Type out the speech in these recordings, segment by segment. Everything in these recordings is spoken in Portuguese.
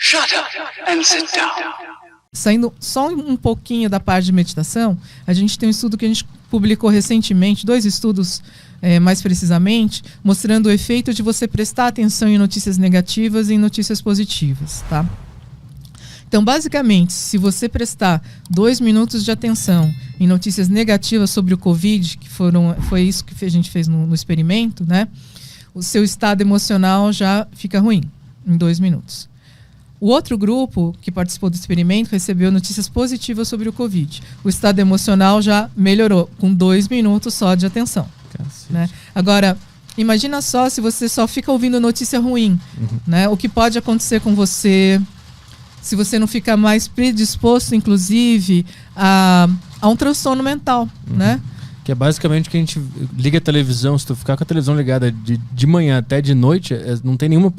Shut up and sit down. Saindo só um pouquinho da parte de meditação, a gente tem um estudo que a gente publicou recentemente, 2 estudos mais precisamente, mostrando o efeito de você prestar atenção em notícias negativas e em notícias positivas, tá? Então, basicamente, se você prestar 2 minutos de atenção em notícias negativas sobre o Covid, que foi isso que a gente fez no experimento, né? O seu estado emocional já fica ruim em 2 minutos. O outro grupo que participou do experimento recebeu notícias positivas sobre o Covid. O estado emocional já melhorou com 2 minutos só de atenção. Né? Agora, imagina só se você só fica ouvindo notícia ruim. Né? O que pode acontecer com você se você não ficar mais predisposto, inclusive, a um transtorno mental. Né? Que é basicamente que a gente liga a televisão, se tu ficar com a televisão ligada de manhã até de noite, não tem nenhuma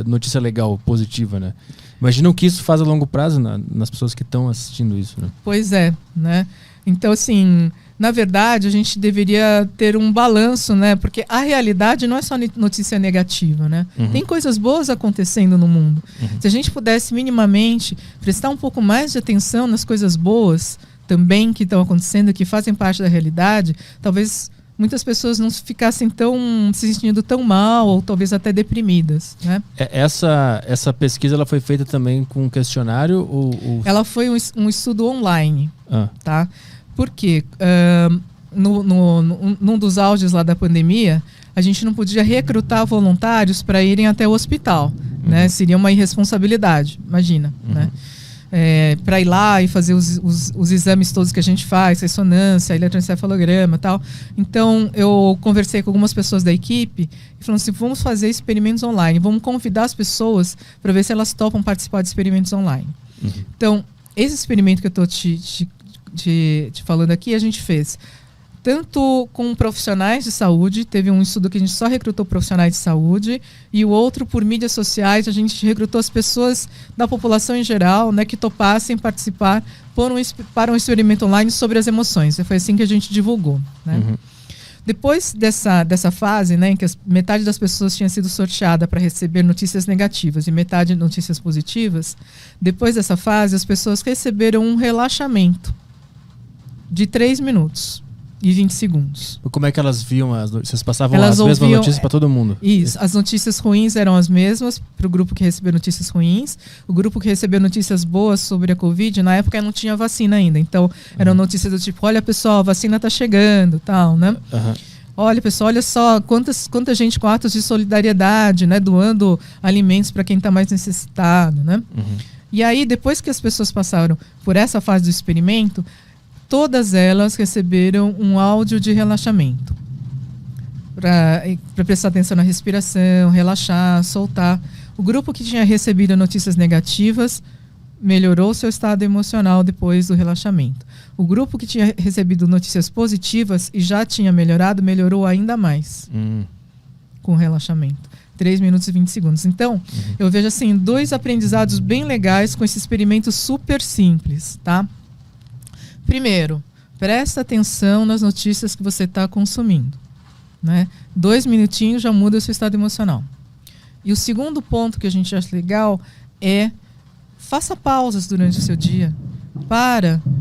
notícia legal, positiva, né? Imagina o que isso faz a longo prazo nas pessoas que estão assistindo isso, né? Pois é, né? Então, assim, na verdade, a gente deveria ter um balanço, né? Porque a realidade não é só notícia negativa, né? Tem coisas boas acontecendo no mundo. Se a gente pudesse minimamente prestar um pouco mais de atenção nas coisas boas também que estão acontecendo, que fazem parte da realidade, talvez muitas pessoas não ficassem se sentindo tão mal ou talvez até deprimidas, né? Essa pesquisa ela foi feita também com um questionário? Ela foi um estudo online, tá? Por quê? Num dos auges lá da pandemia, a gente não podia recrutar voluntários para irem até o hospital, né? Seria uma irresponsabilidade, imagina, né? Para ir lá e fazer os exames todos que a gente faz, ressonância, eletroencefalograma e tal. Então, eu conversei com algumas pessoas da equipe e falando assim, vamos fazer experimentos online, vamos convidar as pessoas para ver se elas topam participar de experimentos online. Então, esse experimento que eu estou te falando aqui, a gente fez tanto com profissionais de saúde, teve um estudo que a gente só recrutou profissionais de saúde, e o outro por mídias sociais, a gente recrutou as pessoas da população em geral, né, que topassem participar para um experimento online sobre as emoções. E foi assim que a gente divulgou, né? Depois dessa fase, né, em que metade das pessoas tinha sido sorteada para receber notícias negativas e metade notícias positivas, depois dessa fase as pessoas receberam um relaxamento de 3 minutos. E 20 segundos. Como é que elas viam vocês passavam as mesmas notícias para todo mundo? Isso, as notícias ruins eram as mesmas para o grupo que recebeu notícias ruins. O grupo que recebeu notícias boas sobre a Covid, na época não tinha vacina ainda. Então, eram notícias do tipo, olha pessoal, a vacina está chegando, tal, né? Olha pessoal, olha só quanta gente com atos de solidariedade, né? Doando alimentos para quem está mais necessitado, né? E aí, depois que as pessoas passaram por essa fase do experimento, todas elas receberam um áudio de relaxamento para prestar atenção na respiração, relaxar, soltar. O grupo que tinha recebido notícias negativas melhorou seu estado emocional depois do relaxamento. O grupo que tinha recebido notícias positivas e já tinha melhorado, melhorou ainda mais com o relaxamento. 3 minutos e 20 segundos. Então, eu vejo assim 2 aprendizados bem legais com esse experimento super simples, tá? Primeiro, presta atenção nas notícias que você está consumindo, né? 2 minutinhos já muda o seu estado emocional. E o segundo ponto que a gente acha legal é faça pausas durante o seu dia.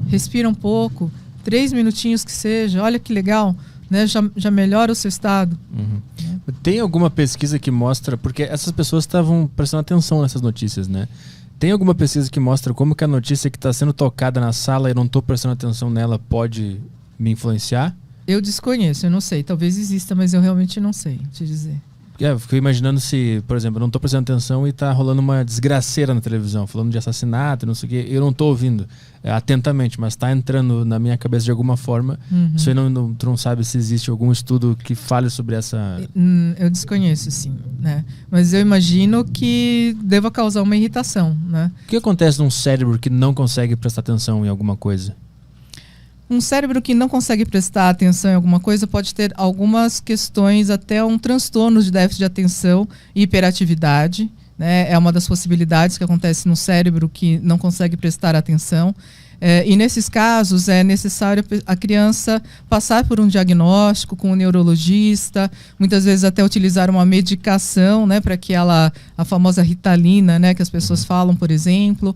Respira um pouco, 3 minutinhos que seja, olha que legal, né? Já melhora o seu estado. Tem alguma pesquisa que mostra, porque essas pessoas estavam prestando atenção nessas notícias, né? Tem alguma pesquisa que mostra como que a notícia que está sendo tocada na sala e eu não estou prestando atenção nela pode me influenciar? Eu desconheço, eu não sei. Talvez exista, mas eu realmente não sei te dizer. Eu fico imaginando se, por exemplo, eu não estou prestando atenção e está rolando uma desgraceira na televisão, falando de assassinato, não sei o quê. Eu não estou ouvindo atentamente, mas está entrando na minha cabeça de alguma forma. Isso aí tu não sabe se existe algum estudo que fale sobre essa... Eu desconheço, sim, né? Mas eu imagino que deva causar uma irritação, né? O que acontece num cérebro que não consegue prestar atenção em alguma coisa? Um cérebro que não consegue prestar atenção em alguma coisa pode ter algumas questões, até um transtorno de déficit de atenção e hiperatividade, né? É uma das possibilidades que acontece no cérebro que não consegue prestar atenção. E nesses casos é necessário a criança passar por um diagnóstico com um neurologista, muitas vezes até utilizar uma medicação, né, para que a famosa Ritalina, né, que as pessoas falam, por exemplo,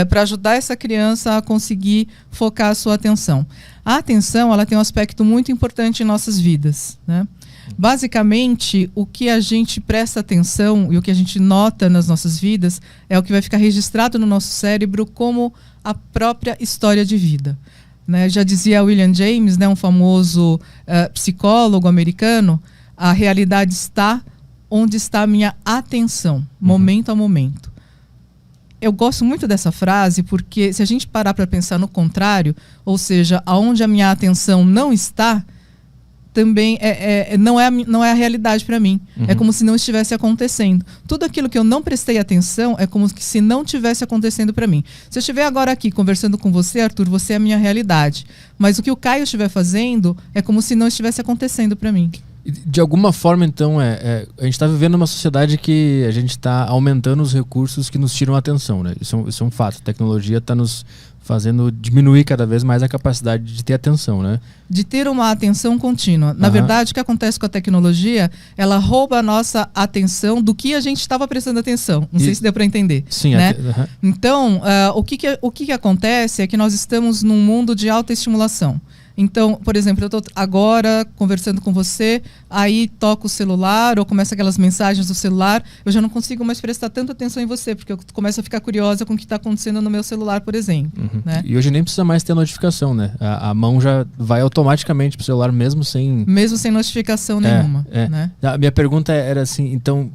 para ajudar essa criança a conseguir focar a sua atenção. A atenção, ela tem um aspecto muito importante em nossas vidas, né? Basicamente, o que a gente presta atenção e o que a gente nota nas nossas vidas é o que vai ficar registrado no nosso cérebro como a própria história de vida, né? Já dizia William James, né, um famoso psicólogo americano, a realidade está onde está a minha atenção, momento a momento. Eu gosto muito dessa frase porque se a gente parar para pensar no contrário, ou seja, aonde a minha atenção não está, também não é a realidade para mim. É como se não estivesse acontecendo. Tudo aquilo que eu não prestei atenção é como se não tivesse acontecendo para mim. Se eu estiver agora aqui conversando com você, Arthur, você é a minha realidade. Mas o que o Caio estiver fazendo é como se não estivesse acontecendo para mim. De alguma forma, então, a gente está vivendo uma sociedade que a gente está aumentando os recursos que nos tiram a atenção, né? Isso é um fato. A tecnologia está nos fazendo diminuir cada vez mais a capacidade de ter atenção, né? De ter uma atenção contínua. Na verdade, o que acontece com a tecnologia, ela rouba a nossa atenção do que a gente estava prestando atenção. Não sei se deu para entender. Sim. Né? Então, o que acontece é que nós estamos num mundo de alta estimulação. Então, por exemplo, eu estou agora conversando com você, aí toco o celular ou começa aquelas mensagens do celular, eu já não consigo mais prestar tanta atenção em você, porque eu começo a ficar curiosa com o que está acontecendo no meu celular, por exemplo. Né? E hoje nem precisa mais ter notificação, né? A mão já vai automaticamente para o celular mesmo sem notificação nenhuma. Né? A minha pergunta era assim, então...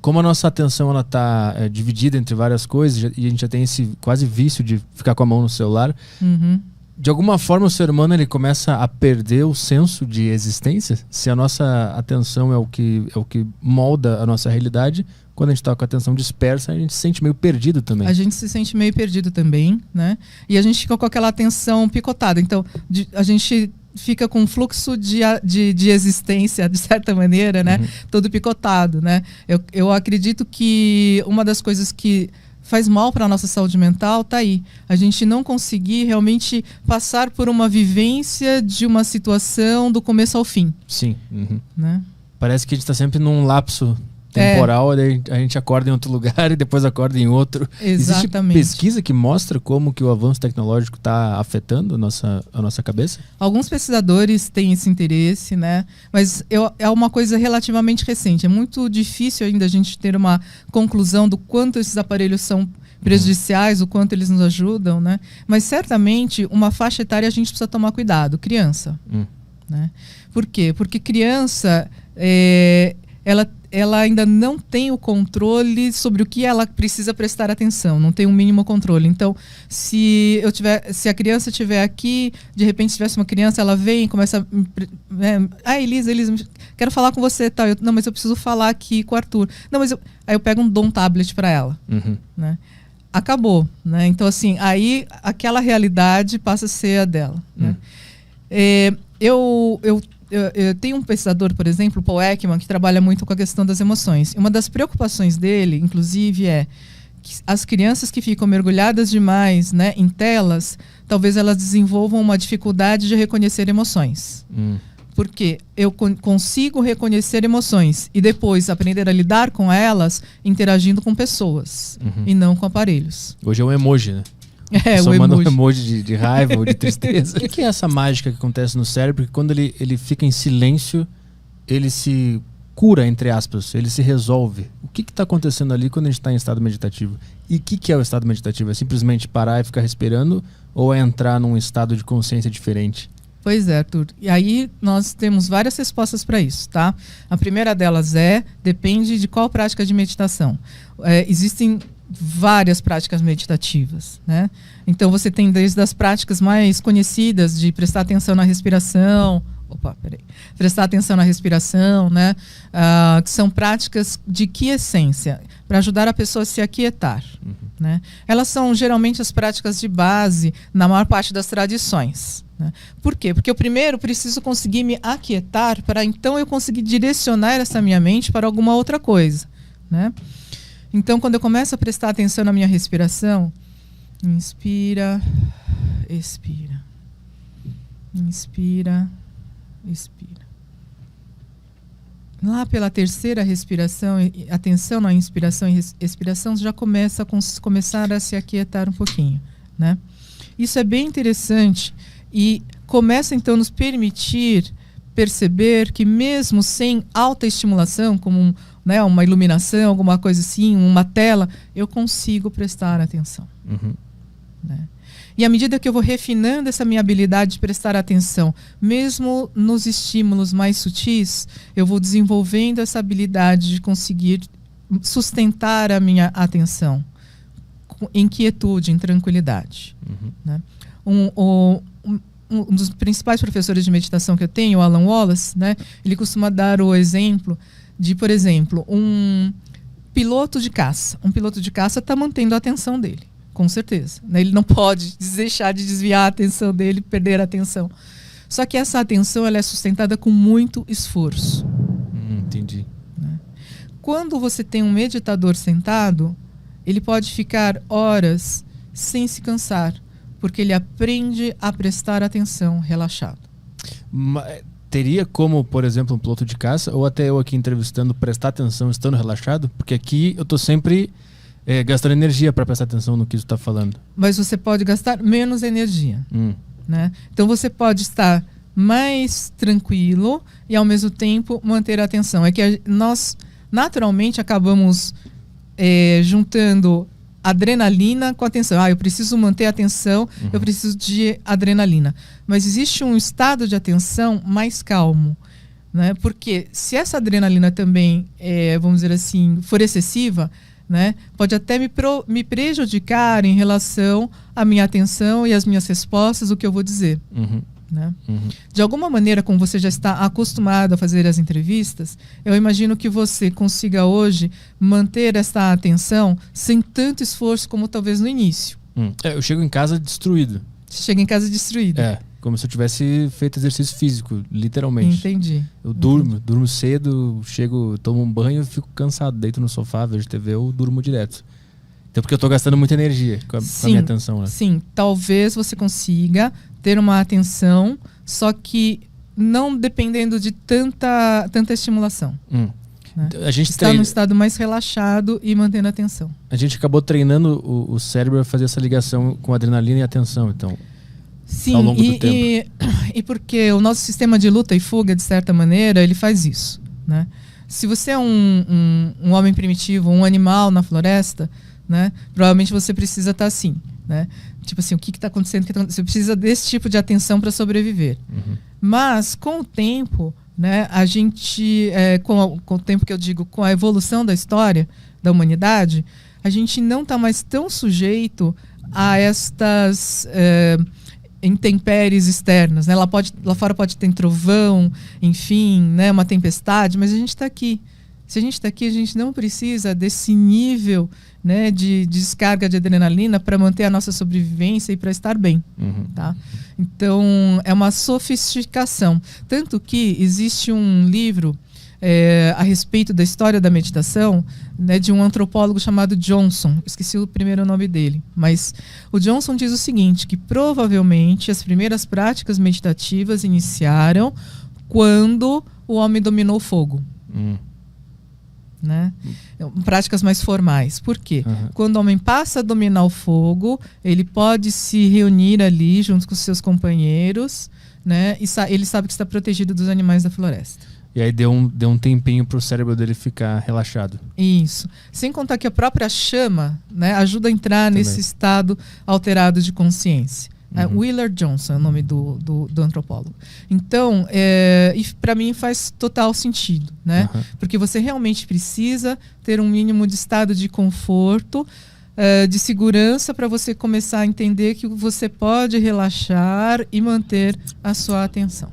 como a nossa atenção ela está dividida entre várias coisas e a gente já tem esse quase vício de ficar com a mão no celular... De alguma forma o ser humano ele começa a perder o senso de existência? Se a nossa atenção é o que molda a nossa realidade, quando a gente está com a atenção dispersa, a gente se sente meio perdido também. A gente se sente meio perdido também, né? E a gente fica com aquela atenção picotada. Então, a gente fica com um fluxo de existência, de certa maneira, né? Todo picotado, né? Eu acredito que uma das coisas que faz mal para a nossa saúde mental, tá aí. A gente não conseguir realmente passar por uma vivência de uma situação do começo ao fim. Sim. Né? Parece que a gente está sempre num lapso temporal, a gente acorda em outro lugar e depois acorda em outro. Exatamente. Existe pesquisa que mostra como que o avanço tecnológico está afetando a nossa cabeça? Alguns pesquisadores têm esse interesse, né? Mas é uma coisa relativamente recente. É muito difícil ainda a gente ter uma conclusão do quanto esses aparelhos são prejudiciais, o quanto eles nos ajudam, né? Mas certamente uma faixa etária a gente precisa tomar cuidado. Criança. Né? Por quê? Porque criança... ela ainda não tem o controle sobre o que ela precisa prestar atenção, não tem um mínimo controle. Então, se a criança estiver aqui, de repente se tivesse uma criança, ela vem e começa Elisa, quero falar com você, tal. Não, mas eu preciso falar aqui com o Arthur. Não, mas aí eu pego dou um tablet para ela. Né? Acabou, né? Então, assim, aí aquela realidade passa a ser a dela. Né? Eu tenho um pesquisador, por exemplo, Paul Ekman, que trabalha muito com a questão das emoções. Uma das preocupações dele, inclusive, é que as crianças que ficam mergulhadas demais, né, em telas, talvez elas desenvolvam uma dificuldade de reconhecer emoções. Porque eu consigo reconhecer emoções e depois aprender a lidar com elas interagindo com pessoas e não com aparelhos. Hoje é um emoji, né? Só manda um emoji de raiva ou de tristeza. O que é essa mágica que acontece no cérebro? Que quando ele fica em silêncio, ele se cura, entre aspas, ele se resolve. O que está acontecendo ali quando a gente está em estado meditativo? E o que é o estado meditativo? É simplesmente parar e ficar respirando ou é entrar num estado de consciência diferente? Pois é, Arthur. E aí nós temos várias respostas para isso, tá? A primeira delas depende de qual prática de meditação. Existem várias práticas meditativas, né? Então você tem desde as práticas mais conhecidas de prestar atenção na respiração, prestar atenção na respiração, né? Que são práticas de quiescência, para ajudar a pessoa a se aquietar. Né? Elas são geralmente as práticas de base na maior parte das tradições. Né? Por quê? Porque eu primeiro preciso conseguir me aquietar para então eu conseguir direcionar essa minha mente para alguma outra coisa. Né? Então, quando eu começo a prestar atenção na minha respiração, inspira, expira. Inspira, expira. Lá pela terceira respiração, atenção na inspiração e expiração, já começar a se aquietar um pouquinho, né? Isso é bem interessante e começa então a nos permitir perceber que mesmo sem alta estimulação, como uma iluminação, alguma coisa assim, uma tela, eu consigo prestar atenção. Né? E à medida que eu vou refinando essa minha habilidade de prestar atenção, mesmo nos estímulos mais sutis, eu vou desenvolvendo essa habilidade de conseguir sustentar a minha atenção em quietude, em tranquilidade. Né? Um dos principais professores de meditação que eu tenho, o Alan Wallace, né, ele costuma dar o exemplo de, por exemplo, um piloto de caça. Um piloto de caça está mantendo a atenção dele, com certeza. Né? Ele não pode deixar de desviar a atenção dele, perder a atenção. Só que essa atenção ela é sustentada com muito esforço. Entendi. Né? Quando você tem um meditador sentado, ele pode ficar horas sem se cansar, porque ele aprende a prestar atenção relaxado. Teria como, por exemplo, um piloto de caça, ou até eu aqui entrevistando, prestar atenção estando relaxado? Porque aqui eu estou sempre gastando energia para prestar atenção no que você está falando. Mas você pode gastar menos energia. Né? Então você pode estar mais tranquilo e ao mesmo tempo manter a atenção. É que nós naturalmente acabamos juntando adrenalina com atenção. Eu preciso manter a atenção, eu preciso de adrenalina. Mas existe um estado de atenção mais calmo, né? Porque se essa adrenalina também, vamos dizer assim, for excessiva, né, pode até me prejudicar em relação à minha atenção e às minhas respostas, o que eu vou dizer. Né? De alguma maneira, como você já está acostumado a fazer as entrevistas, eu imagino que você consiga hoje manter essa atenção sem tanto esforço como talvez no início. Eu chego em casa destruído. Você chega em casa destruído. Como se eu tivesse feito exercício físico, literalmente. Entendi. Eu durmo cedo, chego, tomo um banho, fico cansado, deito no sofá, vejo TV, eu durmo direto. Então porque eu estou gastando muita energia com a minha atenção. Né? Sim, talvez você consiga ter uma atenção, só que não dependendo de tanta estimulação. Né? A gente está num estado mais relaxado e mantendo a atenção. A gente acabou treinando o cérebro a fazer essa ligação com adrenalina e atenção, então. Sim, ao longo do tempo. E porque o nosso sistema de luta e fuga, de certa maneira, ele faz isso. Né? Se você é um homem primitivo, um animal na floresta, né, provavelmente você precisa estar assim. Né? Tipo assim, o que está acontecendo? Você precisa desse tipo de atenção para sobreviver. Mas, com o tempo, né, a gente, com o tempo que eu digo, com a evolução da história da humanidade, a gente não está mais tão sujeito a estas intempéries externas. Né? Lá fora pode ter trovão, enfim, né, uma tempestade, mas a gente está aqui. Se a gente está aqui, a gente não precisa desse nível, né, de descarga de adrenalina para manter a nossa sobrevivência e para estar bem. Tá? Então, é uma sofisticação. Tanto que existe um livro a respeito da história da meditação, né, de um antropólogo chamado Johnson. Esqueci o primeiro nome dele. Mas o Johnson diz o seguinte, que provavelmente as primeiras práticas meditativas iniciaram quando o homem dominou o fogo. Né? Práticas mais formais. Por quê? Quando o homem passa a dominar o fogo, ele pode se reunir ali junto com os seus companheiros, né? E ele sabe que está protegido dos animais da floresta. E aí deu um tempinho para o cérebro dele ficar relaxado. Isso. Sem contar que a própria chama, né, ajuda a entrar nesse estado alterado de consciência. Willard Johnson é o nome do antropólogo. Então, para mim faz total sentido, né? Porque você realmente precisa ter um mínimo de estado de conforto, de segurança, para você começar a entender que você pode relaxar e manter a sua atenção.